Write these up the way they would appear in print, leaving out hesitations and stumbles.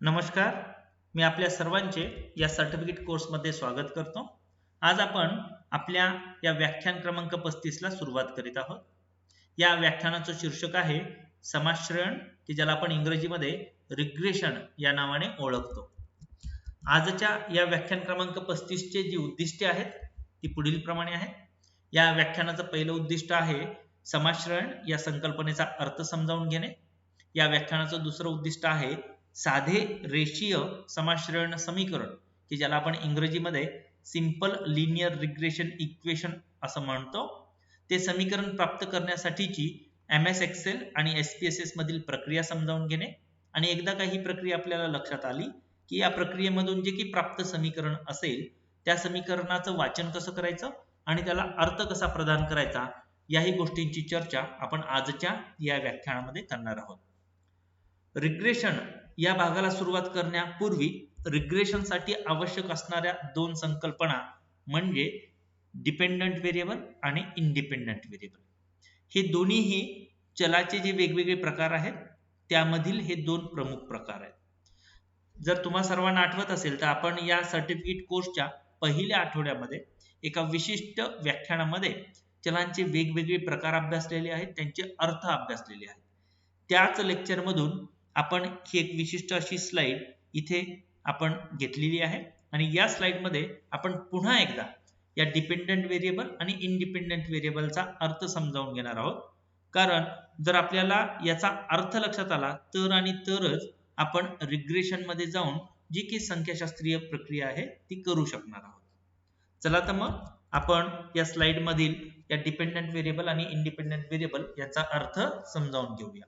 नमस्कार. मी आपल्या सर्वांचे या सर्टिफिकेट कोर्समध्ये स्वागत करतो. आज आपण आपल्या या व्याख्यान क्रमांक 35 ला सुरुवात करीत आहोत. या व्याख्यानाचं शीर्षक आहे समाश्रयण, की ज्याला आपण इंग्रजीमध्ये रिग्रेशन या नावाने ओळखतो. आजच्या या व्याख्यान क्रमांक 35 चे जी उद्दिष्टे आहेत ती पुढील प्रमाणे आहेत. या व्याख्यानाचं पहिलं उद्दिष्ट आहे समाश्रयण या संकल्पनेचा अर्थ समजावून घेणे. या व्याख्यानाचं दुसरं उद्दिष्ट आहे साधे रेषीय समाश्रयण समीकरण, की ज्याला आपण इंग्रजीमध्ये सिंपल लिनियर रिग्रेशन इक्वेशन असं म्हणतो, ते समीकरण प्राप्त करण्यासाठीची MS एक्सेल आणि SPSS मधील प्रक्रिया समजावून घेणे. आणि एकदा का ही प्रक्रिया आपल्याला लक्षात आली की या प्रक्रियेमधून जे की प्राप्त समीकरण असेल त्या समीकरणाचं वाचन कसं करायचं आणि त्याला अर्थ कसा प्रदान करायचा, याही गोष्टींची चर्चा आपण आजच्या या व्याख्यानामध्ये करणार आहोत. रिग्रेशन या भागाला सुरुवात करण्यापूर्वी रिग्रेशनसाठी आवश्यक असणाऱ्या दोन संकल्पना म्हणजे डिपेंडंट व्हेरिएबल आणि इंडिपेंडंट व्हेरिएबल. हे दोन्हीही चलाचे जे वेगवेगळे प्रकार आहेत त्यामधील हे दोन प्रमुख प्रकार आहेत. जर तुम्हा सर्वांना आठवत असेल तर आपण या सर्टिफिकेट कोर्सच्या पहिल्या आठवड्यामध्ये एका विशिष्ट व्याख्यानामध्ये चलांचे वेगवेगळे प्रकार अभ्यासलेले आहेत, त्यांचे अर्थ अभ्यासलेले आहेत. त्याच लेक्चर मधून आपण ही एक विशिष्ट अशी स्लाइड इथे आपण घेतलेली आहे आणि या स्लाइड मध्ये आपण पुन्हा एकदा या डिपेंडंट व्हेरिएबल आणि इंडिपेंडंट व्हेरिएबलचा अर्थ समजावून घेणार आहोत. कारण जर आपल्याला याचा अर्थ लक्षात आला तर आणि तरच आपण रिग्रेशन मध्ये जाऊन जी की संख्याशास्त्रीय प्रक्रिया आहे ती करू शकणार आहोत. चला तर मग आपण या स्लाइड मधील या डिपेंडंट व्हेरिएबल आणि इंडिपेंडंट व्हेरिएबल याचा अर्थ समजावून घेऊया.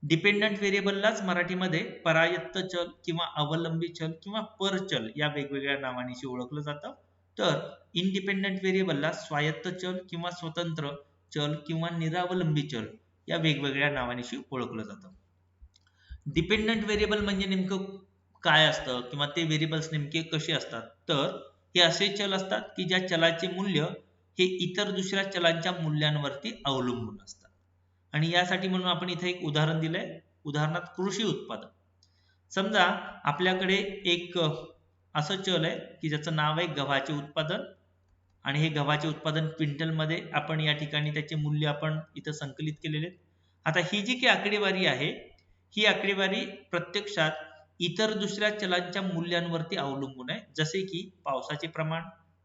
डिपेंडंट व्हेरिएबललाच मराठीमध्ये परायत्त चल किंवा अवलंबी चल किंवा परचल या वेगवेगळ्या नावांनी ओळखलं जातं. तर इंडिपेंडंट व्हेरिएबलला स्वायत्त चल किंवा स्वतंत्र चल किंवा निरावलंबी चल या वेगवेगळ्या नावांनी ओळखलं जातं. डिपेंडंट व्हेरिएबल म्हणजे नेमकं काय असतं किंवा ते व्हेरिएबल्स नेमके कसे असतात, तर हे असे चल असतात की ज्या चलाचे मूल्य हे इतर दुसऱ्या चलांच्या मूल्यांवरती अवलंबून असतात. आणि यासाठी म्हणून आपण इथे एक उदाहरण दिलंय. उदाहरणात कृषी उत्पादन. समजा आपल्याकडे एक असं चल आहे की ज्याचं नाव आहे गव्हाचे उत्पादन आणि हे गव्हाचे उत्पादन क्विंटल मध्ये आपण या ठिकाणी त्याचे मूल्य आपण इथं संकलित केलेले. आता ही जी की आकडेवारी आहे ही आकडेवारी प्रत्यक्षात इतर दुसऱ्या चलांच्या मूल्यांवरती अवलंबून आहे, जसे की पावसाचे प्रमाण,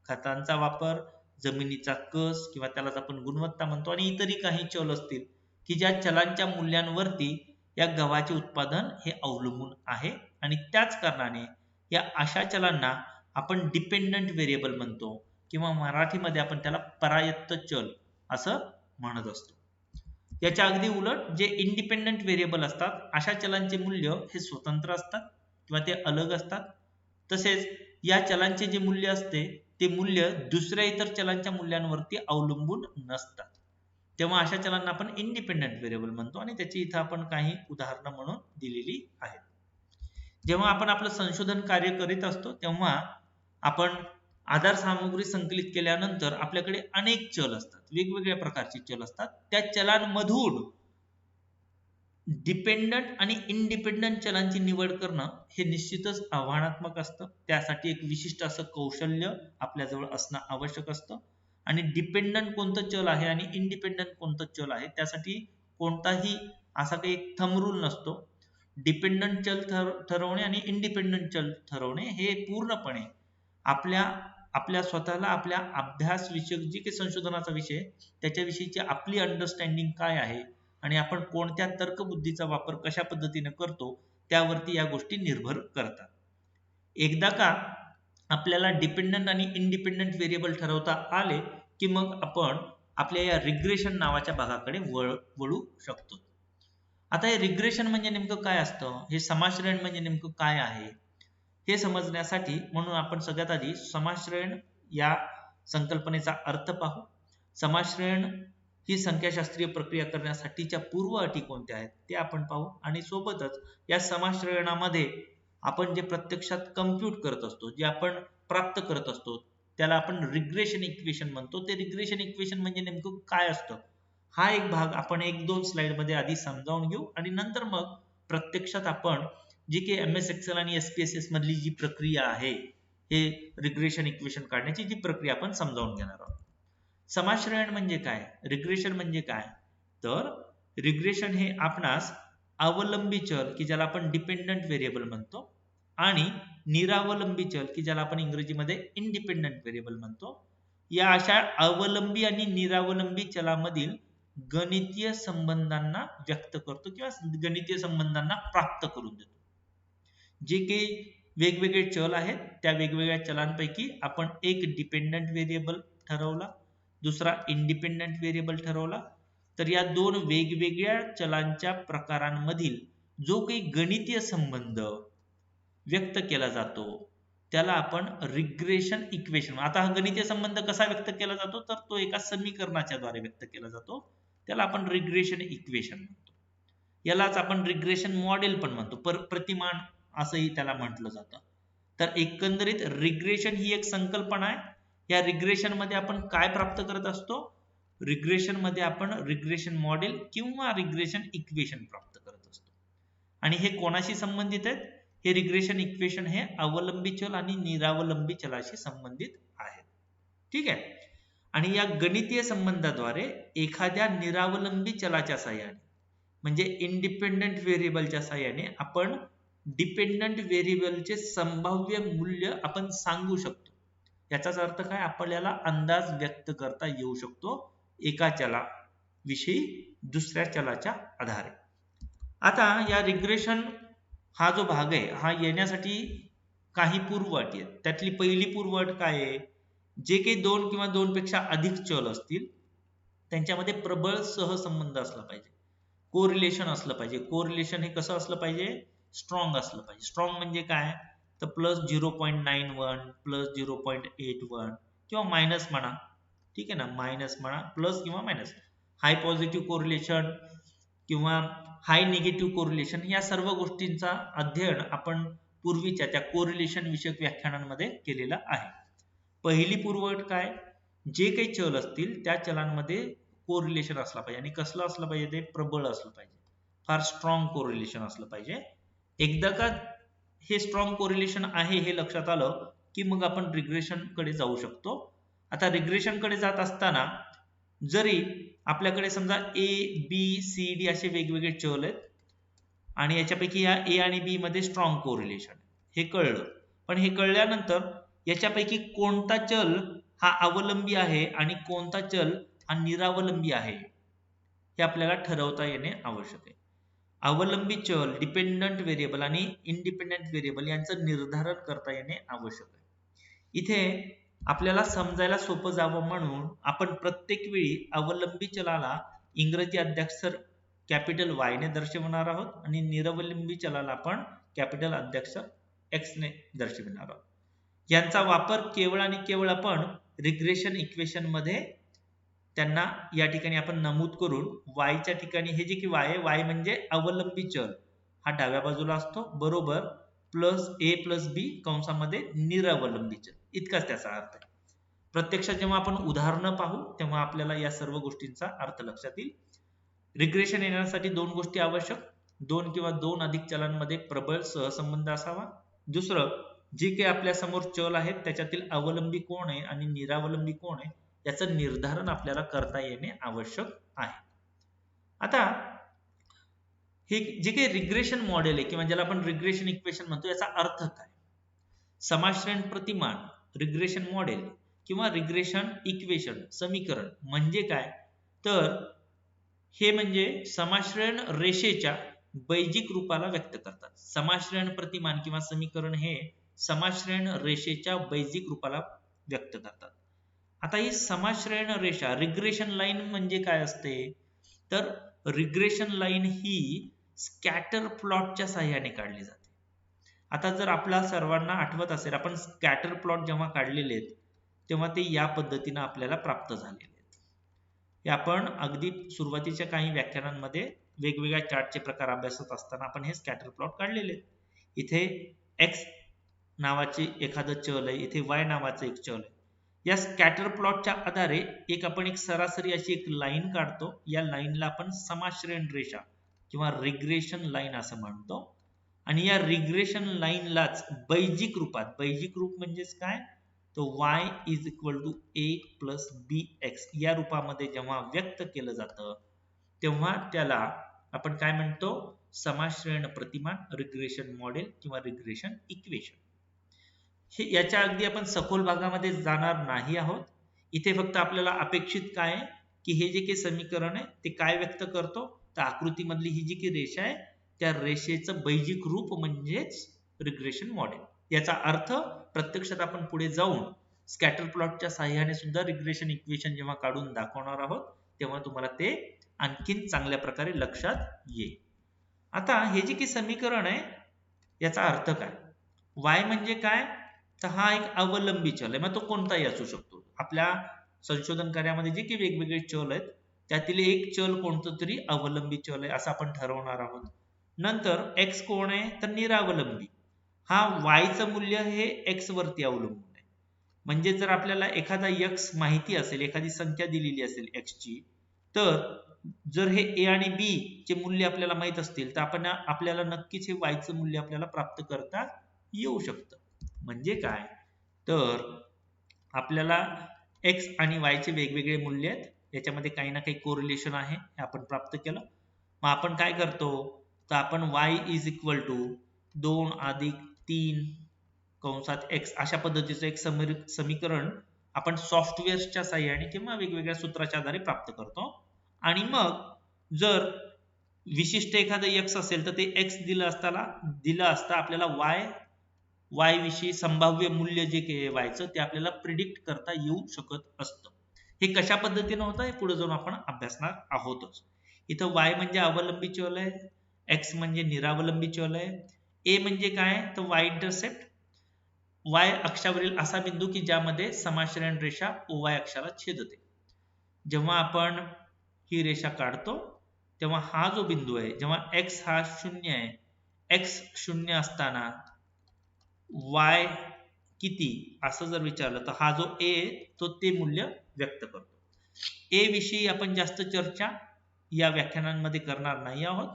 खतांचा वापर, जमिनीचा कस किंवा त्यालाच आपण गुणवत्ता म्हणतो आणि इतरही काही चल असतील की ज्या चलांच्या मूल्यांवरती या गव्हाचे उत्पादन हे अवलंबून आहे. आणि त्याच कारणाने या अशा चलांना आपण डिपेंडंट व्हेरिएबल म्हणतो किंवा मराठीमध्ये आपण त्याला परायत्त चल असं म्हणत असतो. याच्या अगदी उलट जे इंडिपेंडंट व्हेरिएबल असतात अशा चलांचे मूल्य हे स्वतंत्र असतात किंवा ते अलग असतात. तसेच या चलांचे जे मूल्य असते ते मूल्य दुसऱ्या इतर चलांच्या मूल्यांवरती अवलंबून नसतात. तेव्हा अशा चलांना आपण इंडिपेंडंट व्हेरिएबल म्हणतो आणि त्याची इथं आपण काही उदाहरणं म्हणून दिलेली आहेत. जेव्हा आपण आपलं संशोधन कार्य करीत असतो तेव्हा आपण आधार सामग्री संकलित केल्यानंतर आपल्याकडे अनेक चल असतात, वेगवेगळ्या प्रकारचे चल असतात. त्या चलांमधून डिपेंडंट आणि इंडिपेंडंट चलांची निवड करणं हे निश्चितच आव्हानात्मक असतं. त्यासाठी एक विशिष्ट असं कौशल्य आपल्याजवळ असणं आवश्यक असतं. आणि डिपेंडंट कोणतं चल आहे आणि इंडिपेंडंट कोणतं चल आहे त्यासाठी कोणताही असा काही थंब रूल नसतो. डिपेंडंट चल ठरवणे आणि इंडिपेंडंट चल ठरवणे हे पूर्णपणे आपल्या स्वतःला आपल्या अभ्यास विषयक जे काही संशोधनाचा विषय त्याच्याविषयीची आपली अंडरस्टँडिंग काय आहे आणि आपण कोणत्या तर्कबुद्धीचा वापर कशा पद्धतीने करतो त्यावरती या गोष्टी निर्भर करतात. एकदा का आपल्याला डिपेंडंट आणि इंडिपेंडंट व्हेरिएबल ठरवता आले की मग आपण आपल्या या रिग्रेशन नावाच्या भागाकडे वळू शकतो. आता हे रिग्रेशन म्हणजे नेमकं काय असतं, हे समाश्रयण म्हणजे नेमकं काय आहे हे समजण्यासाठी म्हणून आपण सगळ्यात आधी समाश्रयण या संकल्पनेचा अर्थ पाहू. समाश्रयण ही संख्याशास्त्रीय प्रक्रिया करण्यासाठीच्या पूर्व अटी कोणत्या आहेत ते आपण पाहू आणि सोबतच या समाश्रयणामध्ये आपण जे प्रत्यक्षात कम्प्यूट करत असतो, जे आपण प्राप्त करत असतो त्याला आपण रिग्रेशन इक्वेशन म्हणतो. ते रिग्रेशन इक्वेशन म्हणजे नेमकं काय असतं हा एक भाग आपण एक दोन स्लाइड मध्ये आधी समजावून घेऊ आणि नंतर मग प्रत्यक्षात आपण जी की MS एक्सेल आणि SPSS मधली जी प्रक्रिया आहे हे रिग्रेशन इक्वेशन काढण्याची जी प्रक्रिया आपण समजावून घेणार आहोत. समाश्रयण म्हणजे काय, रिग्रेशन म्हणजे काय, तर रिग्रेशन हे आपणास अवलंबी चल की ज्याला आपण डिपेंडंट व्हेरिएबल म्हणतो आणि निरावलंबी चल की ज्याला आपण इंग्रजीमध्ये इंडिपेंडंट व्हेरिएबल म्हणतो, या अशा अवलंबी आणि निरावलंबी चलामधील गणितीय संबंधांना व्यक्त करतो किंवा गणितीय संबंधांना प्राप्त करून देतो. जे काही वेगवेगळे चल आहेत त्या वेगवेगळ्या चलांपैकी आपण एक डिपेंडंट व्हेरिएबल ठरवला, दुसरा इंडिपेंडंट व्हेरिएबल ठरवला, तर या दोन वेगवेगळ्या चलांच्या प्रकारांमधील जो काही गणितीय संबंध व्यक्त केला जातो त्याला आपण रिग्रेशन इक्वेशन. आता हा गणितीय संबंध कसा व्यक्त केला जातो, तर तो एका समीकरणाच्या द्वारे व्यक्त केला जातो, त्याला आपण रिग्रेशन इक्वेशन म्हणतो. यालाच आपण रिग्रेशन मॉडेल पण म्हणतो, प्रतिमान असंही त्याला म्हटलं जातं. तर एकंदरीत रिग्रेशन ही एक संकल्पना आहे. या रिग्रेशन मध्ये आपण काय प्राप्त करत असतो, रिग्रेशन मध्ये आपण रिग्रेशन मॉडेल किंवा रिग्रेशन इक्वेशन प्राप्त करत असतो. आणि हे कोणाशी संबंधित आहेत, हे रिग्रेशन इक्वेशन हे अवलंबी चल आणि निरावलंबी चलाशी संबंधित आहे. ठीक आहे. आणि या गणितीय संबंधाद्वारे एखाद्या निरावलंबी चलाच्या साहाय्याने म्हणजे इंडिपेंडंट व्हेरिएबलच्या साहाय्याने आपण डिपेंडंट व्हेरिएबलचे संभाव्य मूल्य आपण सांगू शकतो. याचाच अर्थ काय, आपल्याला अंदाज व्यक्त करता येऊ शकतो एका चलाविषयी दुसऱ्या चलाच्या आधारे. आता या रिग्रेशन हा जो भाग आहे हा येण्यासाठी काही पूर्वअटी आहेत. त्यातली पहिली पूर्वअट काय आहे, जे काही दोन किंवा दोन पेक्षा अधिक चल असतील त्यांच्यामध्ये प्रबळ सहसंबंध असला पाहिजे, कोरिलेशन असलं पाहिजे. कोरिलेशन हे कसं असलं पाहिजे, स्ट्रॉंग असलं पाहिजे. स्ट्रॉंग म्हणजे काय, तर +0.91 +0.81 किंवा मायनस म्हणा, ठीक आहे ना, मायनस म्हणा, प्लस किंवा मायनस. हाय पॉझिटिव्ह कोरिलेशन किंवा हाय निगेटिव्ह कोरिलेशन या सर्व गोष्टींचा अध्ययन आपण पूर्वीच्या त्या कोरिलेशन विषयक व्याख्यानांमध्ये केलेला आहे. पहिली पूर्वअट काय, जे काही चल असतील त्या चलांमध्ये कोरिलेशन असला पाहिजे. आणि कसलं असलं पाहिजे, ते प्रबळ असलं पाहिजे, फार स्ट्रॉंग कोरिलेशन असलं पाहिजे. एकदा का हे स्ट्रॉंग कोरिलेशन आहे हे लक्षात आलं की मग आपण रिग्रेशन कडे जाऊ शकतो. आता रिग्रेशन कडे जात असताना जरी आपल्याकडे समजा A B C D असे वेगवेगळे चल आहेत आणि याच्यापैकी या A आणि B मध्ये स्ट्रॉंग कोरिलेशन हे कळलं, पण हे कळल्यानंतर याच्यापैकी कोणता चल हा अवलंबी आहे आणि कोणता चल हा निरावलंबी आहे हे आपल्याला ठरवता येणे आवश्यक आहे. अवलंबी चल, डिपेंडंट व्हेरिएबल आणि इंडिपेंडंट व्हेरिएबल यांचं निर्धारण करता येणे आवश्यक आहे. इथे आपल्याला समजायला सोपं जावं म्हणून आपण प्रत्येक वेळी अवलंबी चलाला इंग्रजी अद्याक्षर कॅपिटल Y ने दर्शवणार आहोत आणि निरावलंबी चलाला आपण कॅपिटल अद्याक्षर X ने दर्शविणार आहोत. यांचा वापर केवळ आणि केवळ आपण रिग्रेशन इक्वेशन मध्ये त्यांना या ठिकाणी आपण नमूद करून y च्या ठिकाणी हे जे की y आहे, y म्हणजे अवलंबी चल हा डाव्या बाजूला असतो, बरोबर +a+b कंसामध्ये निरावलंबी चल, इतकाच त्याचा अर्थ आहे. प्रत्यक्षात जेव्हा आपण उदाहरणं पाहू तेव्हा आपल्याला या सर्व गोष्टींचा अर्थ लक्षात येईल. रिग्रेशन येण्यासाठी दोन गोष्टी आवश्यक, दोन किंवा दोन अधिक चलांमध्ये प्रबळ सहसंबंध असावा. दुसरं, जे काही आपल्या समोर चल आहेत त्याच्यातील अवलंबी कोण आहे आणि निरावलंबी कोण आहे याचं निर्धारण आपल्याला करता येणे आवश्यक आहे. आता हे जे काही रिग्रेशन मॉडेल आहे किंवा ज्याला आपण रिग्रेशन इक्वेशन म्हणतो याचा अर्थ काय, समाश्रयण प्रतिमान, रिग्रेशन मॉडेल किंवा रिग्रेशन इक्वेशन समीकरण म्हणजे काय, तर हे म्हणजे समाश्रयण रेषेच्या बैजिक रूपाला व्यक्त करतात. समाश्रयण प्रतिमान किंवा समीकरण हे समाश्रयण रेषेच्या बैजिक रूपाला व्यक्त करतात. आता ही समाश्रयण रेषा रिग्रेशन लाईन म्हणजे काय असते, तर रिग्रेशन लाईन ही स्कॅटर प्लॉटच्या साहाय्याने काढली जाते. आता जर आपल्या सर्वांना आठवत असेल, आपण स्कॅटर प्लॉट जेव्हा काढलेले आहेत तेव्हा ते या पद्धतीने आपल्याला प्राप्त झालेले आहेत. हे आपण अगदी सुरुवातीच्या काही व्याख्यानांमध्ये वेगवेगळ्या चार्टचे प्रकार अभ्यासत असताना आपण हे स्कॅटर प्लॉट काढलेले आहेत. इथे x नावाचे एखादं चल आहे, इथे y नावाचं एक चल आहे. या स्कॅटर प्लॉटच्या आधारे आपण एक सरासरी अशी एक लाईन काढतो. या लाईनला आपण समाश्रयण रेषा किंवा रिग्रेशन लाईन असं म्हणतो. आणि या रिग्रेशन लाईनलाच बैजिक रूप म्हणजेच काय, तो y is equal to a plus bx या रूपामध्ये जेव्हा व्यक्त केलं जातं तेव्हा त्याला आपण काय म्हणतो, समाश्रयण प्रतिमान, रिग्रेशन मॉडेल किंवा रिग्रेशन इक्वेशन. हे याच्या अगदी आपण सखोल भागामध्ये जाणार नाही आहोत. इथे फक्त आपल्याला अपेक्षित काय आहे की हे जे काही समीकरण आहे ते काय व्यक्त करतो, तर आकृतीमधली ही जी काही रेषा आहे त्या रेषेचं बैजिक रूप म्हणजेच रिग्रेशन मॉडेल. याचा अर्थ प्रत्यक्षात आपण पुढे जाऊन स्कॅटर प्लॉटच्या साहाय्याने सुद्धा रिग्रेशन इक्वेशन जेव्हा काढून दाखवणार आहोत तेव्हा तुम्हाला ते आणखीन चांगल्या प्रकारे लक्षात येईल. आता हे जे काही समीकरण आहे याचा अर्थ काय, y म्हणजे काय, तर हा एक अवलंबी चल आहे, मग तो कोणताही असू शकतो. आपल्या संशोधन कार्यामध्ये जे काही वेगवेगळे चल आहेत त्यातील एक चल कोणतं तरी अवलंबी चल आहे असं आपण ठरवणार आहोत. नंतर x कोण आहे, तर निरावलंबी. हा y चं मूल्य हे x वरती अवलंबून आहे. म्हणजे जर आपल्याला एखादा x माहिती असेल, एखादी संख्या दिलेली असेल x ची, तर जर हे a आणि b चे मूल्य आपल्याला माहित असतील तर आपल्याला नक्कीच हे y चं मूल्य आपल्याला प्राप्त करता येऊ शकतं. म्हणजे काय, तर आपल्याला x आणि y चे वेगवेगळे मूल्य आहेत, याच्यामध्ये काही ना काही कोरिलेशन आहे हे आपण प्राप्त केलं. मग आपण काय करतो, तर आपण y इज इक्वल टू 2 अधिक 3 कंसात x अशा पद्धतीचं एक समीकरण आपण सॉफ्टवेअर्सच्या साहाय्याने किंवा वेगवेगळ्या सूत्राच्या आधारे प्राप्त करतो. आणि मग जर विशिष्ट एखादं x असेल तर ते x दिलं असता आपल्याला y विषयी संभाव्य मूल्य जे काही व्हायचं ते आपल्याला प्रिडिक्ट करता येऊ शकत असतं. हे कशा पद्धतीने होतं हे पुढे जाऊन आपण अभ्यासणार आहोतच. इथं y म्हणजे अवलंबी चल आहे, x म्हणजे निरावलंबी चल आहे, a म्हणजे काय, तर y इंटरसेप्ट, y अक्षावरील असा बिंदू की ज्यामध्ये समाश्रयण रेषा OY अक्षाला छेदते. जेव्हा आपण ही रेषा काढतो तेव्हा हा जो बिंदू आहे, जेव्हा x हा 0 आहे, x 0 असताना y किती असं जर विचारलं तर हा जो a तो ते मूल्य व्यक्त करतो. a विषयी आपण जास्त चर्चा या व्याख्यानांमध्ये करणार नाही आहोत.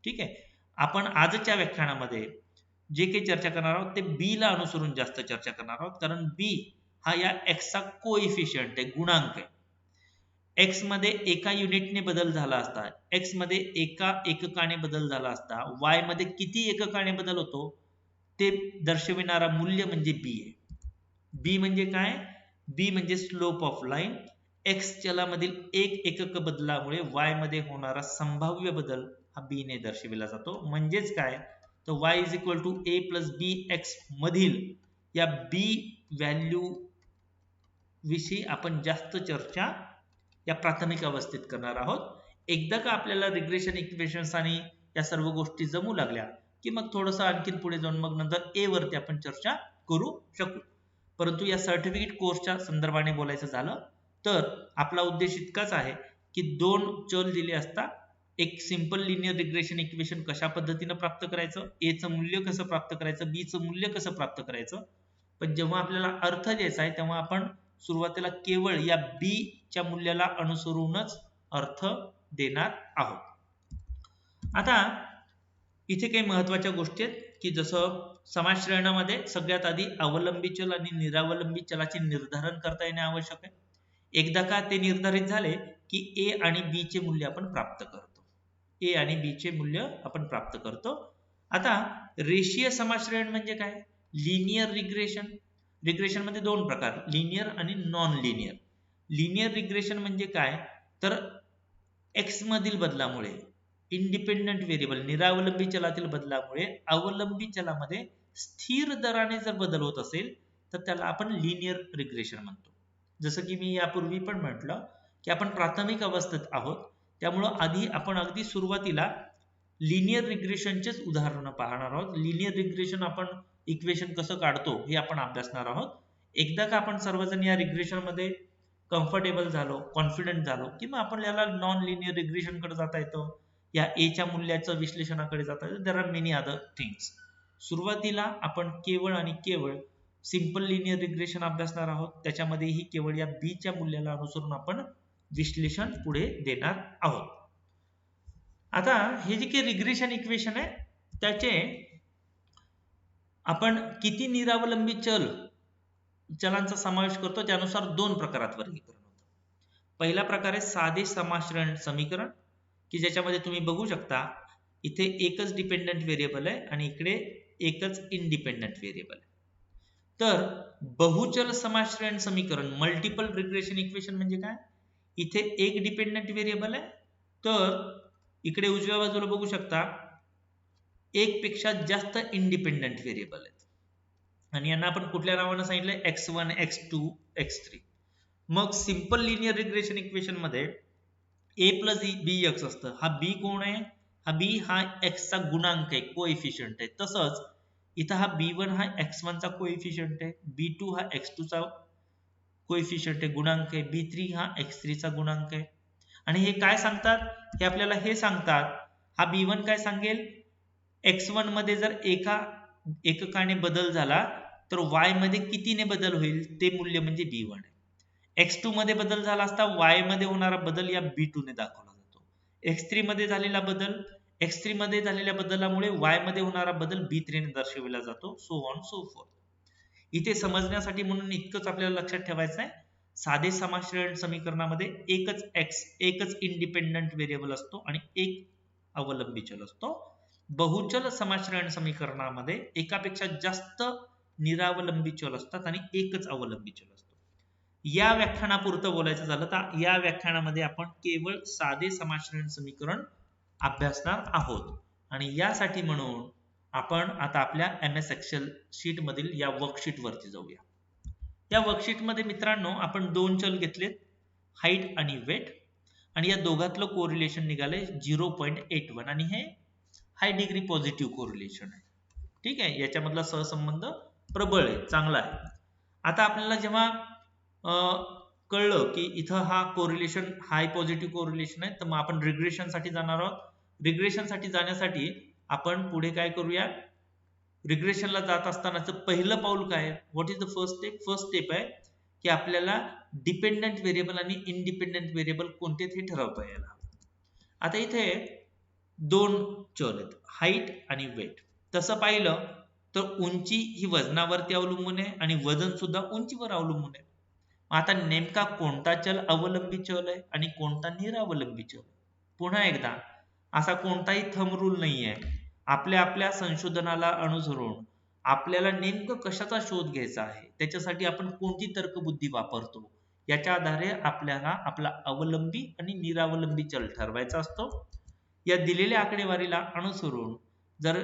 ठीक आहे, आपण आजच्या व्याख्यानामध्ये जे काही चर्चा करणार आहोत ते b ला अनुसरून जास्त चर्चा करणार आहोत, कारण b हा या x चा कोएफिशियंट आहे, गुणांक आहे. x मध्ये एका युनिटने बदल झाला असता, x मध्ये एका एककाने बदल झाला असता, y मध्ये किती एककाने बदल होतो ते दर्शविणारा मूल्य म्हणजे b आहे. b म्हणजे काय, b म्हणजे स्लोप ऑफ लाईन. x चलामधील एक एकक बदलामुळे y मध्ये होणारा संभाव्य बदल हा b ने दर्शविला जातो. म्हणजेच काय, तर y is equal to a plus bx मधील या b व्हॅल्यू विषयी आपण जास्त चर्चा या प्राथमिक अवस्थेत करणार आहोत. एकदा का आपल्याला रिग्रेशन इक्वेशन्स आणि या सर्व गोष्टी जमू लागल्या की मग थोडंसं आणखीन पुढे जाऊन मग नंतर ए वरती आपण चर्चा करू शकू. परंतु या सर्टिफिकेट कोर्सच्या संदर्भाने बोलायचं झालं तर आपला उद्देश इतकाच आहे की दोन चल दिले असता एक सिंपल लिनियर रिग्रेशन इक्वेशन कशा पद्धतीने प्राप्त करायचं, ए चं मूल्य कसं प्राप्त करायचं, बी चं मूल्य कसं प्राप्त करायचं. पण जेव्हा आपल्याला अर्थ द्यायचा आहे तेव्हा आपण सुरुवातीला केवळ या बी च्या मूल्याला अनुसरूनच अर्थ देणार आहोत. आता इथे काही महत्वाच्या गोष्टी आहेत की जसं समाश्रयणामध्ये सगळ्यात आधी अवलंबी चल आणि निरावलंबी चलाचे निर्धारण करता येणे आवश्यक आहे. एकदा का ते निर्धारित झाले की ए आणि बी चे मूल्य आपण प्राप्त करतो, ए आणि बी चे मूल्य आपण प्राप्त करतो. आता रेषीय समाश्रयण म्हणजे काय, लिनियर रिग्रेशन मध्ये दोन प्रकार, लिनियर आणि नॉन लिनियर. लिनियर रिग्रेशन म्हणजे काय, तर x मधील बदलामुळे इंडिपेंडंट व्हेरिएबल निरावलंबी चलातील बदलामुळे अवलंबी चलामध्ये स्थिर दराने जर बदल होत असेल तर त्याला आपण लिनियर रिग्रेशन म्हणतो. जसं की मी यापूर्वी पण म्हटलं की आपण प्राथमिक अवस्थेत आहोत, त्यामुळं आधी आपण अगदी सुरुवातीला लिनियर रिग्रेशनचेच उदाहरणं पाहणार आहोत. लिनियर रिग्रेशन आपण इक्वेशन कसं काढतो हे आपण अभ्यासणार आहोत. एकदा का आपण सर्वजण या रिग्रेशन मध्ये कम्फर्टेबल झालो, कॉन्फिडंट झालो की मग आपल्याला नॉन लिनियर रिग्रेशन कडे जाता येतं, या ए च्या मूल्याचं विश्लेषणाकडे जाता येतं. There are many other things. सुरुवातीला आपण केवळ आणि केवळ सिंपल लिनियर रिग्रेशन अभ्यासणार आहोत, त्याच्यामध्येही केवळ या बी च्या मूल्याला अनुसरून आपण विश्लेषण पुढे देणार आहोत. आता हे जे काही रिग्रेशन इक्वेशन आहे त्याचे आपण किती निरावलंबी चलांचा समावेश करतो त्यानुसार दोन प्रकारात वर्गीकरण होतं. पहिला प्रकार आहे साधे समाश्रयण समीकरण, की ज्याच्यामध्ये तुम्ही बघू शकता इथे एकच डिपेंडंट व्हेरिएबल आहे आणि इकडे एकच इंडिपेंडंट व्हेरिएबल आहे. तर बहुचल समाश्रयण समीकरण मल्टिपल रिग्रेशन इक्वेशन म्हणजे काय? इथे एक डिपेंडंट व्हेरिएबल आहे, तर इकडे उजव्या बाजूला बघू शकता एक पेक्षा जास्त इंडिपेंडंट व्हेरिएबल आहेत आणि यांना आपण कुठल्या नावाने सांगितलंय x1 x2 x3. मग सिंपल लिनियर रिग्रेशन इक्वेशन मध्ये a प्लस बी एक्स असतं. हा बी कोण आहे? हा बी हा x चा गुणांक आहे, कोएफिशियंट आहे. तसंच इथं हा b1 हा x1 चा कोएफिशियंट आहे, b2 हा x2 चा कोएफिशियंट आहे, गुणांक आहे, b3 हा x3 चा गुणांक आहे. आणि हे काय सांगतात? हे आपल्याला हे सांगतात, हा b1 काय सांगेल, x1 मध्ये जर एककाने बदल झाला तर y मध्ये कितीने बदल होईल ते मूल्य म्हणजे b1 आहे. x2 मध्ये बदल झाला असता y मध्ये होणारा बदल या b2 ने दाखवला जातो. x3 मध्ये झालेला बदल, x3 मध्ये झालेल्या बदलामुळे y मध्ये होणारा बदल b3 ने दर्शविला जातो, सो ऑन सो फोर्थ. इथे समजण्यासाठी म्हणून इतकंच आपल्याला लक्षात ठेवायचं आहे, साधे समाश्रयण समीकरणामध्ये एकच इंडिपेंडंट व्हेरिएबल असतो आणि एक अवलंबी चल असतो. बहुचल समाश्रयण समीकरणामध्ये एकापेक्षा जास्त निरावलंबी चल असतात आणि एकच अवलंबी चल असतो. या व्याख्यानापुरतं बोलायचं झालं तर या व्याख्यानामध्ये आपण केवळ साधे समाश्रयण समीकरण अभ्यासणार आहोत आणि यासाठी म्हणून आपण आता आपल्या MS एक्सेल शीट मधील या वर्कशीट वरती जाऊया. या वर्कशीट मध्ये मित्रांनो आपण दोन चल घेतलेत, हाईट आणि वेट, आणि या दोघातलं कोरिलेशन निघालंय 0.81 आणि हे हाय डिग्री पॉझिटिव्ह कोरिलेशन आहे. ठीक आहे, याच्यामधला सहसंबंध प्रबळ आहे, चांगला आहे. आता आपल्याला जेव्हा कळलं की इथं हा कोरिलेशन हाय पॉझिटिव्ह कोरिलेशन आहे, तर मग आपण रिग्रेशन साठी जाणार आहोत. रिग्रेशन साठी जाण्यासाठी आपण पुढे काय करूया, रिग्रेशनला जात असतानाचं पहिलं पाऊल काय, what is the first step? First step आहे की आपल्याला डिपेंडंट व्हेरिएबल आणि इंडिपेंडंट व्हेरिएबल कोणते ते ठरवता यायला. आता इथे दोन चल आहेत, हाईट आणि वेट. तसं पाहिलं तर उंची ही वजनावरती अवलंबून आहे आणि वजन सुद्धा उंचीवर अवलंबून आहे. आता नेमका कोणता चल अवलंबी चल आहे आणि कोणता निरावलंबी चल? पुन्हा एकदा, असा कोणताही थंब रूल नाही आहे. आपल्या संशोधनाला अनुसरून आपल्याला नेमकं कशाचा शोध घ्यायचा आहे, त्याच्यासाठी आपण कोणती तर्कबुद्धी वापरतो याच्या आधारे आपल्याला आपला अवलंबी आणि निरावलंबी चल ठरवायचा असतो. या दिलेल्या आकडेवारीला अनुसरून जर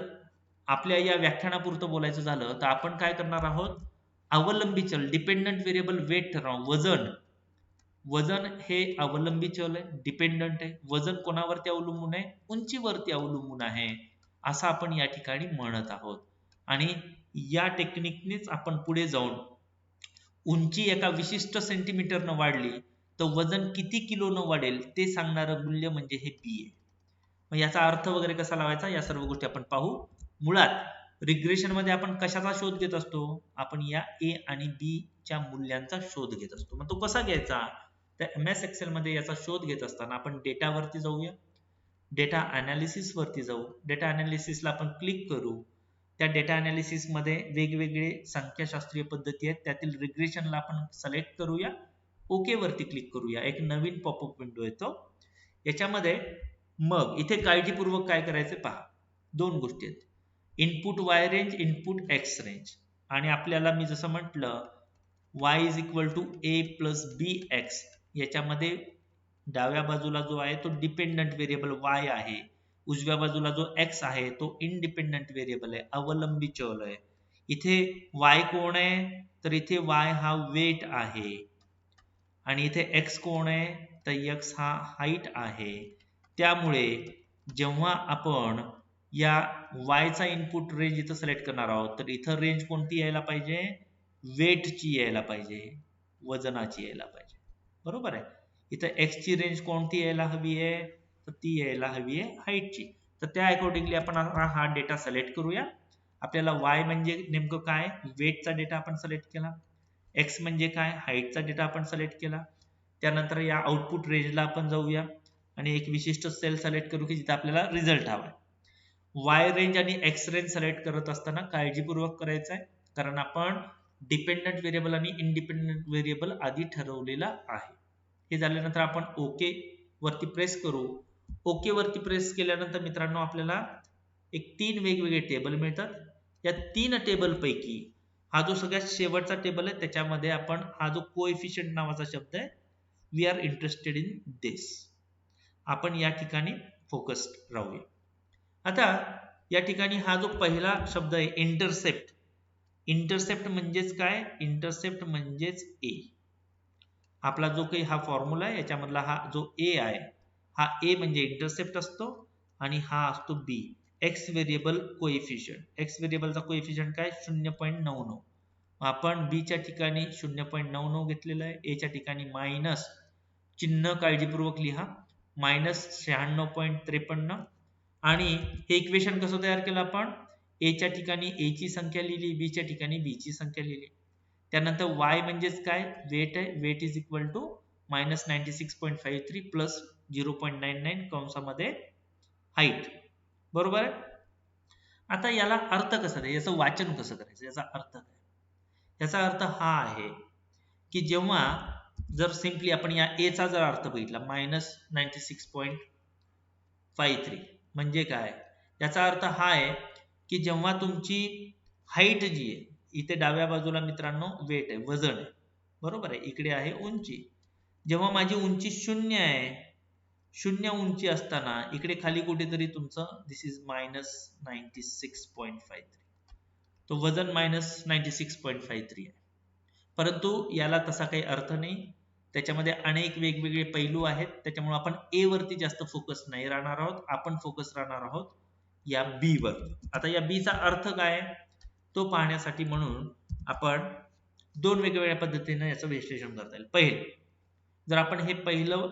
आपल्या या व्याख्यानापुरतं बोलायचं झालं तर आपण काय करणार आहोत, अवलंबी चल डिपेंडंट व्हेरिएबल वेट ठरवू. वजन हे अवलंबी चल आहे, डिपेंडंट आहे. वजन कोणावरती अवलंबून आहे? उंचीवरती अवलंबून आहे, असं आपण या ठिकाणी म्हणत आहोत. आणि या टेक्निकनेच आपण पुढे जाऊन उंची एका विशिष्ट सेंटीमीटरनं वाढली तर वजन किती किलोनं वाढेल ते सांगणारं मूल्य म्हणजे हे बी आहे. मग याचा अर्थ वगैरे कसा लावायचा या सर्व गोष्टी आपण पाहू. मुळात रिग्रेशन मध्ये आपण कशाचा शोध घेत असतो? आपण या ए आणि बी च्या मूल्यांचा शोध घेत असतो. मग तो कसा घ्यायचा? तर MS एक्सेल मध्ये याचा शोध घेत असताना आपण डेटावरती जाऊया, डेटा अनालिसिस वरती जाऊ. डेटा अनालिसिसला आपण क्लिक करू. त्या डेटा अनालिसिस मध्ये वेगवेगळे संख्याशास्त्रीय पद्धती आहेत, त्यातील रिग्रेशनला आपण सिलेक्ट करूया, ओके वरती क्लिक करूया. एक नवीन पॉपअप विंडो येतो. याच्यामध्ये मग इथे काळजीपूर्वक काय करायचे पहा, दोन गोष्टी आहेत, input Y range, input X range. आणि आपल्याला मी जसं म्हटलं y is equal to a plus B X, याच्यामध्ये डाव्या बाजूला जो आहे तो डिपेंडंट व्हेरिएबल y आहे, उजव्या बाजूला जो x आहे तो इंडिपेंडंट व्हेरिएबल आहे, अवलंबी चल आहे. इथे y कोण आहे? तर इथे y हा वेट आहे आणि इथे x कोण आहे? तर x हा हाईट आहे. त्यामुळे जेव्हा आपण या y चा इनपुट रेंज इथं सिलेक्ट करणार आहोत तर इथं रेंज कोणती यायला पाहिजे? वेटची यायला पाहिजे, वजनाची यायला पाहिजे. बरोबर आहे. इथं x ची रेंज कोणती यायला हवी आहे? तर ती यायला हवी आहे हाईटची. तर त्या अकॉर्डिंगली आपण हा डेटा सिलेक्ट करूया. आपल्याला y म्हणजे नेमकं काय? वेटचा डेटा आपण सिलेक्ट केला. x म्हणजे काय? हाईटचा डेटा आपण सिलेक्ट केला. त्यानंतर या आउटपुट रेंजला आपण जाऊया आणि एक विशिष्ट सेल सिलेक्ट करू की जिथे आपल्याला रिझल्ट हवा. वाय रेंज आणि एक्स रेंज सिलेक्ट करत असताना काळजीपूर्वक करायचं आहे, कारण आपण डिपेंडंट व्हेरिएबल आणि इंडिपेंडंट व्हेरिएबल आधी ठरवलेला आहे. हे झाल्यानंतर आपण ओके वरती प्रेस करू. ओके वरती प्रेस केल्यानंतर मित्रांनो आपल्याला एक 3 वेगवेगळे टेबल मिळतात. या 3 टेबल पैकी हा जो सगळ्यात शेवटचा टेबल आहे त्याच्यामध्ये आपण हा जो कोएफिशियंट नावाचा शब्द आहे, we are interested in this, आपण या ठिकाणी फोकस्ड राहूया. आता या ठिकाणी हा जो पहिला शब्द आहे इंटरसेप्ट, इंटरसेप्ट म्हणजेच काय, इंटरसेप्ट म्हणजेच ए. आपला जो काही हा फॉर्म्युला आहे याच्यामधला हा जो ए आहे, हा ए म्हणजे इंटरसेप्ट असतो आणि हा असतो बी, एक्स व्हेरिएबल कोएफिशियंट. एक्स व्हेरिएबलचा कोएफिशियंट काय 0.99. आपण बी च्या ठिकाणी 0.99 घेतलेलं आहे, ए च्या ठिकाणी मायनस चिन्ह काळजीपूर्वक लिहा, -96.53. आणि हे इक्वेशन कसं तयार केलं आपण, ए च्या ठिकाणी ए ची संख्या लिहिली, बी च्या ठिकाणी बी ची संख्या लिहिली. त्यानंतर y म्हणजेच काय, वेट आहे, weight is equal to -96.53 plus 0.99 कंसामध्ये हाईट, बरोबर आहे. आता याला अर्थ कसा द्यायचा, याचं वाचन कसं करायचं, याचा अर्थ काय, याचा अर्थ हा आहे की जेव्हा जर सिंपली आपण या ए चा जर अर्थ बघितला -96.53 म्हणजे काय, याचा अर्थ हा आहे की जेव्हा तुमची हाईट जी आहे, इथे डाव्या बाजूला मित्रांनो वेट आहे, वजन आहे, बरोबर आहे, इकडे आहे उंची. जेव्हा माझी उंची 0 आहे, 0 उंची असताना इकडे खाली कुठेतरी तुमचं दिस इज -96.53, तो वजन -96.53 आहे. परंतु याला तसा काही अर्थ नाही, त्याच्यामध्ये अनेक वेगवेगळे पैलू आहेत, त्याच्यामुळे आपण ए वरती जास्त फोकस नाही राहणार आहोत, आपण फोकस राहणार आहोत या बी वर. आता या बी चा अर्थ काय तो पाहण्यासाठी म्हणून आपण दोन वेगवेगळ्या पद्धतीने याचं विश्लेषण करता येईल. पहिले, जर आपण हे पहिलं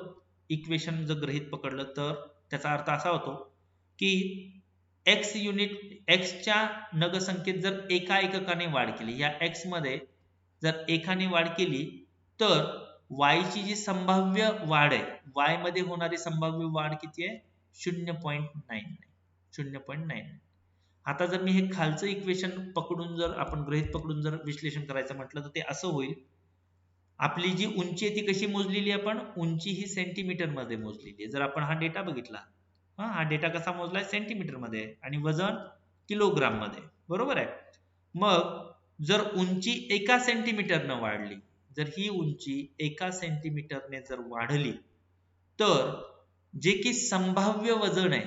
इक्वेशन जर गृहीत पकडलं तर त्याचा अर्थ असा होतो की एक्स युनिट, एक्सच्या नग संख्येत जर एका एककाने वाढ केली, या एक्स मध्ये जर एकाने वाढ केली तर y ची जी संभाव्य वाढ आहे, y मध्ये होणारी संभाव्य वाढ किती आहे 0.99. आता जर मी हे खालचं इक्वेशन पकडून जर आपण गृहीत पकडून जर विश्लेषण करायचं म्हटलं तर ते असं होईल, आपली जी उंची आहे ती कशी मोजलेली, आपण उंची ही सेंटीमीटर मध्ये मोजलेली आहे. जर आपण हा डेटा बघितला, हा डेटा कसा मोजलाय सेंटीमीटर मध्ये आणि वजन किलोग्राम मध्ये, बरोबर आहे. मग जर उंची 1 सेंटीमीटरनं वाढली, जर ही उंची 1 सेंटीमीटरने जर वाढली तर जे की संभाव्य वजन आहे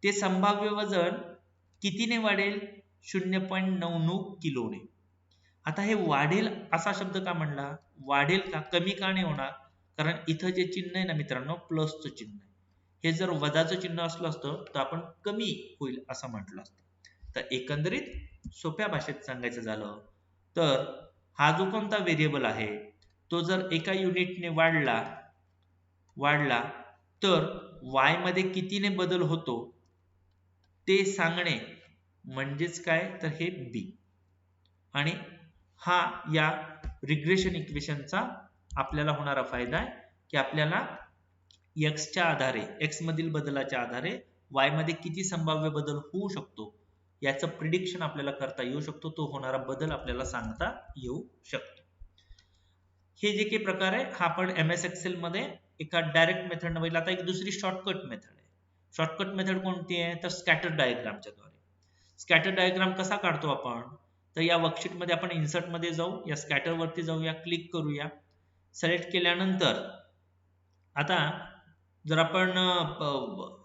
ते संभाव्य वजन कितीने वाढेल 0.99 किलोने. आता हे वाढेल असा शब्द का म्हणला, वाढेल का, कमी का नाही होणार, कारण इथं जे चिन्ह आहे ना मित्रांनो प्लसचं चिन्ह आहे, हे जर वजाचं चिन्ह असलं असतं तर आपण कमी होईल असं म्हटलं असतं. तर एकंदरीत सोप्या भाषेत सांगायचं झालं तर हा जो कोणता व्हेरिएबल आहे तो जर एका युनिटने वाढला तर y मध्ये कितीने बदल होतो ते सांगणे म्हणजेच काय तर हे b. आणि हा या रिग्रेशन इक्वेशनचा आपल्याला होणारा फायदा आहे की आपल्याला x च्या आधारे, x मधील बदलाच्या आधारे y मध्ये किती संभाव्य बदल होऊ शकतो याचं प्रिडिक्शन आपल्याला करता येऊ शकतो, तो होणारा बदल आपल्याला सांगता येऊ शकतो. हे जे काही प्रकार आहे हा आपण MS एक्सेल मध्ये एका डायरेक्ट मेथडने बघितला. आता एक दुसरी शॉर्टकट मेथड आहे. शॉर्टकट मेथड कोणती आहे तर स्कॅटर डायग्रामच्या द्वारे. स्कॅटर डायग्राम कसा काढतो आपण तर या वर्कशीट मध्ये आपण इन्सर्ट मध्ये जाऊ, या स्कॅटर वरती जाऊया, क्लिक करूया. सिलेक्ट केल्यानंतर आता जर आपण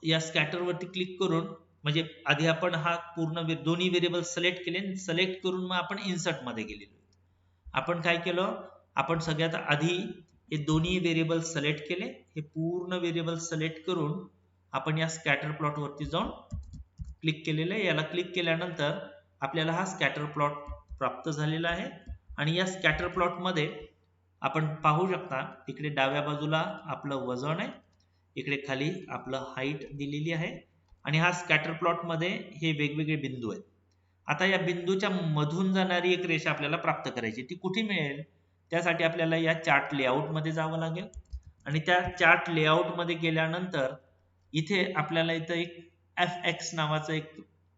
या स्कॅटर वरती क्लिक करून, म्हणजे आधी आपण हा पूर्ण दोन्ही व्हेरिएबल सिलेक्ट केले, सिलेक्ट करून मग आपण इन्सर्ट मध्ये गेलेलो. आपण काय केलं, आपण सगळ्यात आधी हे दोन्ही व्हेरिएबल सिलेक्ट केले, हे पूर्ण व्हेरिएबल सिलेक्ट करून आपण या स्कॅटर प्लॉट वरती जाऊन क्लिक केलेलं आहे. याला क्लिक केल्यानंतर आपल्याला हा स्कॅटर प्लॉट प्राप्त झालेला आहे. आणि या स्कॅटर प्लॉट मध्ये आपण पाहू शकता इकडे डाव्या बाजूला आपलं वजन आहे, इकडे खाली आपलं हाईट दिलेली आहे आणि हा स्कॅटर प्लॉट मध्ये हे वेगवेगळे बिंदू आहेत. आता या बिंदूच्या मधून जाणारी एक रेषा आपल्याला प्राप्त करायची, ती कुठे मिळेल त्यासाठी आपल्याला या चार्ट लेआउट मध्ये जावं लागेल. आणि त्या चार्ट लेआउट मध्ये गेल्यानंतर इथे आपल्याला इथं एक fx नावाचं एक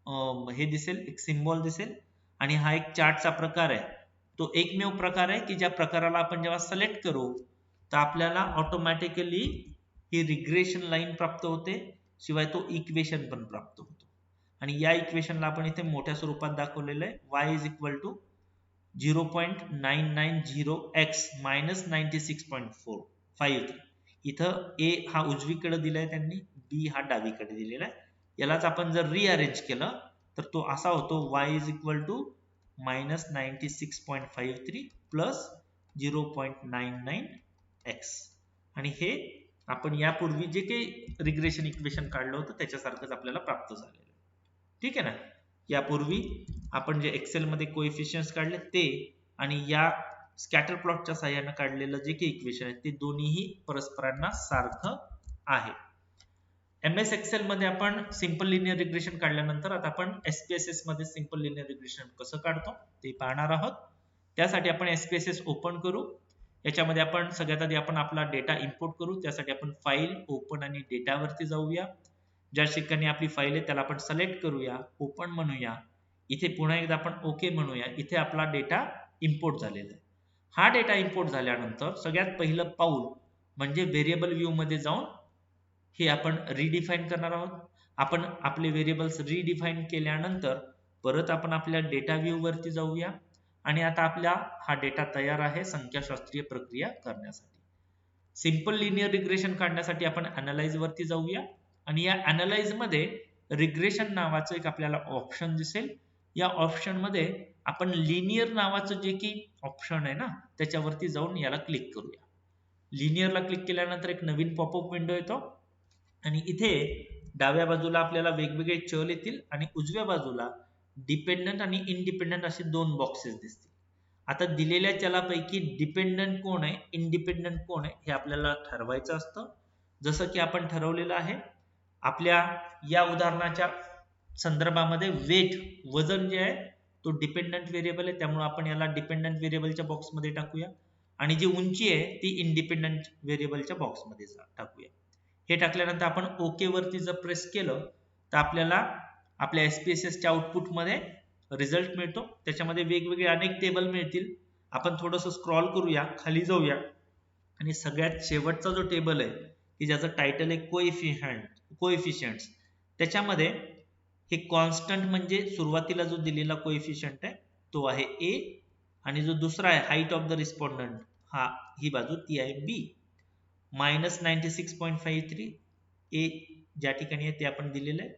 हे दिसेल, एक सिम्बॉल दिसेल आणि हा एक चार्टचा प्रकार आहे. तो एकमेव प्रकार आहे की ज्या प्रकाराला आपण जेव्हा सिलेक्ट करू तर आपल्याला ऑटोमॅटिकली ही रिग्रेशन लाईन प्राप्त होते, शिवाय तो इक्वेशन पण प्राप्त होतो. आणि या इक्वेशनला आपण इथे मोठ्या स्वरूपात दाखवलेलं आहे, y is equal to 0.990x minus 96.453. इथं a हा उजवीकडे दिलाय त्यांनी, b हा डावीकडे दिलेला आहे. यालाच आपण जर रिअरेंज केलं तर तो असा होतो y is equal to minus 96.53 plus 0.99x. आणि हे आपण यापूर्वी जे काही रिग्रेशन इक्वेशन काढलं होतं त्याच्यासारखंच आपल्याला प्राप्त झालेलं आहे. ठीक आहे ना. यापूर्वी आपण जे एक्सेल मध्ये कोएफिशियंट्स काढले ते आणि या स्कॅटर प्लॉटच्या सहाय्याने काढलेलं जे काही इक्वेशन आहे ते दोन्हीही परस्परांना सारखं आहे. MS एक्सेल मध्ये आपण सिंपल लिनियर रिग्रेशन काढल्यानंतर आता आपण SPSS मध्ये सिंपल लिनियर रिग्रेशन कसं काढतो ते पाहणार आहोत. त्यासाठी आपण SPSS ओपन करू. याच्यामध्ये आपण सगळ्यात आधी आपण आपला डेटा इम्पोर्ट करू. त्यासाठी आपण फाईल, ओपन आणि डेटा वरती जाऊया. ज्या ठिकाणी आपली फाईल आहे त्याला आपण सिलेक्ट करूया, ओपन म्हणूया. इथे पुन्हा एकदा आपण ओके म्हणूया. इथे आपला डेटा इम्पोर्ट झालेला आहे. हा डेटा इम्पोर्ट झाल्यानंतर सगळ्यात पहिलं पाऊल म्हणजे व्हेरिएबल व्ह्यू मध्ये जाऊन हे आपण रिडिफाईन करणार आहोत. आपण आपले व्हेरिएबल्स रिडिफाईन केल्यानंतर परत आपण आपल्या डेटा व्ह्यू वरती जाऊया आणि आता आपला हा डेटा तयार आहे संख्याशास्त्रीय प्रक्रिया करण्यासाठी. सिंपल लिनियर रिग्रेशन काढण्यासाठी आपण अनालाइज वरती जाऊया आणि या अनालाइज मध्ये रिग्रेशन नावाचं एक आपल्याला ऑप्शन दिसेल. या ऑप्शन मध्ये आपण लिनियर नावाचं जे की ऑप्शन आहे ना त्याच्यावरती जाऊन याला क्लिक करूया. लिनियरला क्लिक केल्यानंतर एक नवीन पॉपअप विंडो येतो आणि इथे डाव्या बाजूला आपल्याला वेगवेगळे चल येतील आणि उजव्या बाजूला डिपेंडंट आणि इंडिपेंडंट असे दोन बॉक्सेस दिसतील. आता दिलेल्या चलापैकी डिपेंडंट कोण आहे, इंडिपेंडंट कोण आहे हे आपल्याला ठरवायचं असतं. जसं की आपण ठरवलेलं आहे आपल्या या उदाहरणाच्या संदर्भामध्ये वेट, वजन जे आहे तो डिपेंडंट व्हेरिएबल आहे, त्यामुळे आपण याला डिपेंडंट व्हेरिएबलच्या बॉक्समध्ये टाकूया आणि जी उंची आहे ती इंडिपेंडंट व्हेरिएबलच्या बॉक्समध्ये टाकूया. हे टाकल्यानंतर आपण ओके वरती जर प्रेस केलं तर आपल्याला आपल्या SPSS च्या आउटपुट मध्ये रिझल्ट मिळतो. त्याच्यामध्ये वेगवेगळे अनेक टेबल मिळतील. आपण थोडंसं स्क्रॉल करूया, खाली जाऊया आणि सगळ्यात शेवटचा जो टेबल आहे की ज्याचं टायटल आहे कोएफिशियंट्स, त्याच्यामध्ये हे कॉन्स्टंट म्हणजे सुरुवातीला जो दिलेला कोएफिशियंट आहे तो आहे A आणि जो दुसरा आहे हाईट ऑफ द रिस्पॉन्डंट ही बाजू ती आहे B. मायनस 96.53 A ज्या ठिकाणी आहे ते आपण दिलेलं आहे.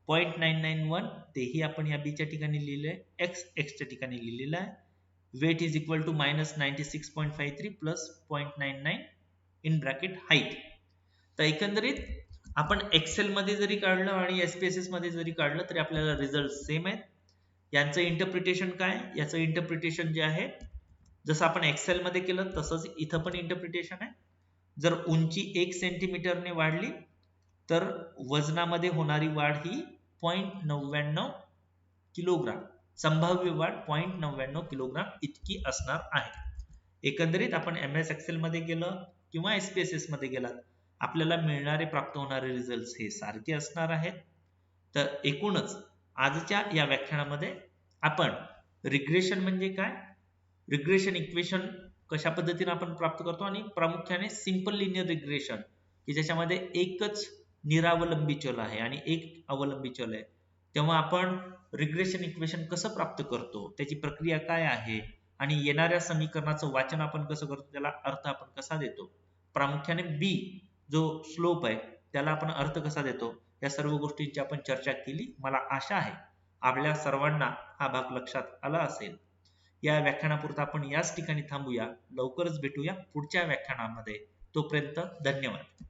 0.991 तेही आपण या B च्या ठिकाणी लिहिलं आहे. X च्या ठिकाणी लिहिलेलं आहे. Weight is equal to minus 96.53 plus 0.99 in bracket height. तर एकंदरीत आपण एक्सेल मध्ये जरी काढलं आणि SPSS मध्ये जरी काढलं तरी आपल्याला रिझल्ट सेम आहेत. यांचं इंटरप्रिटेशन काय, याचं इंटरप्रिटेशन जे आहे जसं आपण एक्सेल मध्ये केलं तसंच इथं पण इंटरप्रिटेशन आहे. जर उंची 1 सेंटीमीटरने वाढली तर वजनामध्ये होणारी वाढ ही 0.99 किलोग्राम, संभाव्य वाढ 0.99 किलोग्राम इतकी असणार आहे. एकंदरीत आपण MS एक्सेल मध्ये गेलं किंवा SPSS मध्ये गेलात आपल्याला मिळणारे प्राप्त होणारे रिझल्ट हे सारखे असणार आहेत. तर एकूणच आजच्या या व्याख्यानामध्ये आपण रिग्रेशन म्हणजे काय, रिग्रेशन इक्वेशन कशा पद्धतीने आपण प्राप्त करतो आणि प्रामुख्याने सिंपल लिनियर रिग्रेशन की ज्याच्यामध्ये एकच निरावलंबी चल आहे आणि एक अवलंबी चल आहे, तेव्हा आपण रिग्रेशन इक्वेशन कसं प्राप्त करतो, त्याची प्रक्रिया काय आहे आणि येणाऱ्या समीकरणाचं वाचन आपण कसं करतो, त्याला अर्थ आपण कसा देतो, प्रामुख्याने B जो स्लोप आहे त्याला आपण अर्थ कसा देतो, या सर्व गोष्टींची आपण चर्चा केली. मला आशा आहे आपल्या सर्वांना हा भाग लक्षात आला असेल. या व्याख्यानापुरता आपण याच ठिकाणी थांबूया. लवकरच भेटूया पुढच्या व्याख्यानामध्ये. तोपर्यंत धन्यवाद.